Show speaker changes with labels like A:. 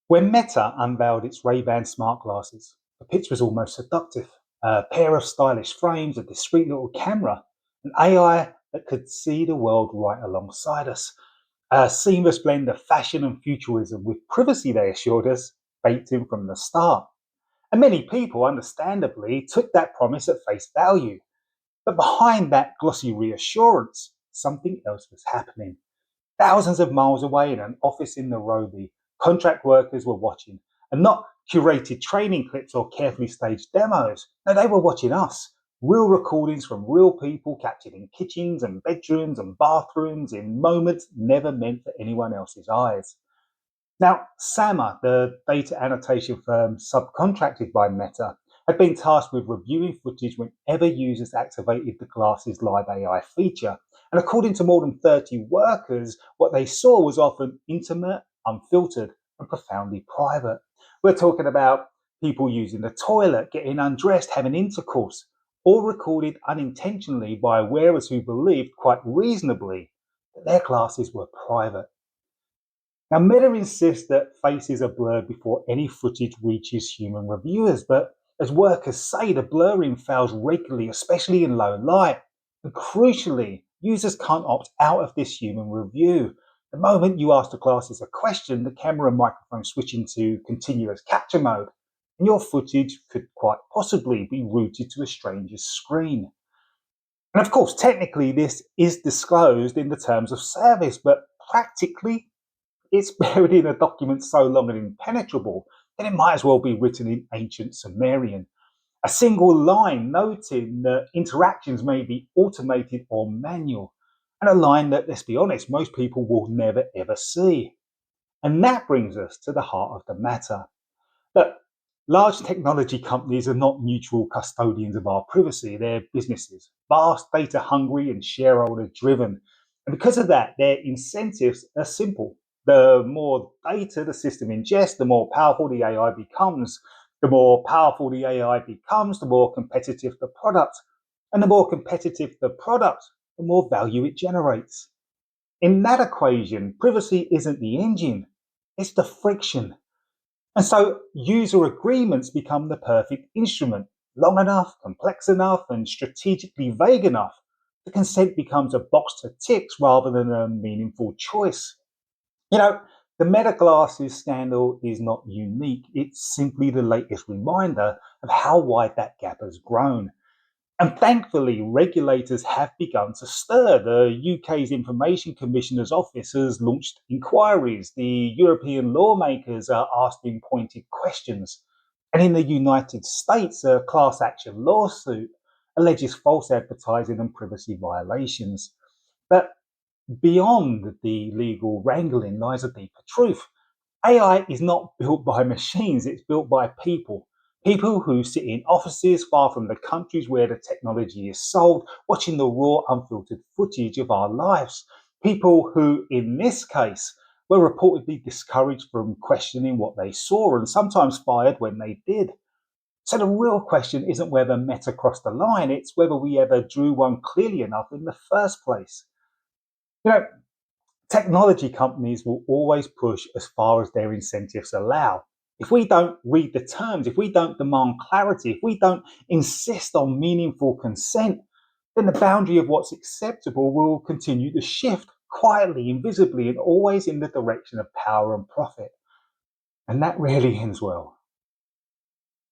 A: When Meta unveiled its Ray-Ban smart glasses, the pitch was almost seductive. A pair of stylish frames, a discreet little camera, an AI that could see the world right alongside us. A seamless blend of fashion and futurism with privacy, they assured us, baked in from the start. And many people, understandably, took that promise at face value. But behind that glossy reassurance, something else was happening. Thousands of miles away in an office in Nairobi, contract workers were watching, and not curated training clips or carefully staged demos. No, they were watching us. Real recordings from real people captured in kitchens and bedrooms and bathrooms in moments never meant for anyone else's eyes. Now, Sama, the data annotation firm subcontracted by Meta, had been tasked with reviewing footage whenever users activated the Glasses Live AI feature. And according to more than 30 workers, what they saw was often intimate, unfiltered, and profoundly private. We're talking about people using the toilet, getting undressed, having intercourse, all recorded unintentionally by wearers who believed, quite reasonably, that their glasses were private. Now, Meta insists that faces are blurred before any footage reaches human reviewers, but as workers say, the blurring fails regularly, especially in low light. And crucially, users can't opt out of this human review. The moment you ask the glasses a question, the camera and microphone switch into continuous capture mode, and your footage could quite possibly be routed to a stranger's screen. And of course, technically, this is disclosed in the terms of service, but practically, it's buried in a document so long and impenetrable that it might as well be written in ancient Sumerian. A single line noting that interactions may be automated or manual, and a line that, let's be honest, most people will never ever see. And that brings us to the heart of the matter. That large technology companies are not neutral custodians of our privacy. They're businesses, vast, data hungry, and shareholder driven. And because of that, their incentives are simple. The more data the system ingests, the more powerful the AI becomes. The more powerful the AI becomes, the more competitive the product. And the more competitive the product, the more value it generates. In that equation, privacy isn't the engine, it's the friction. And so user agreements become the perfect instrument. Long enough, complex enough, and strategically vague enough, the consent becomes a box to tick rather than a meaningful choice. You know, the Meta Glasses scandal is not unique. It's simply the latest reminder of how wide that gap has grown. And thankfully, regulators have begun to stir. The UK's Information Commissioner's Office has launched inquiries. The European lawmakers are asking pointed questions. And in the United States, a class action lawsuit alleges false advertising and privacy violations. But beyond the legal wrangling lies a deeper truth. AI is not built by machines, it's built by people. People who sit in offices far from the countries where the technology is sold, watching the raw, unfiltered footage of our lives. People who, in this case, were reportedly discouraged from questioning what they saw and sometimes fired when they did. So the real question isn't whether Meta crossed the line, it's whether we ever drew one clearly enough in the first place. You know, technology companies will always push as far as their incentives allow. If we don't read the terms, if we don't demand clarity, if we don't insist on meaningful consent, then the boundary of what's acceptable will continue to shift quietly, invisibly, and always in the direction of power and profit. And that really ends well.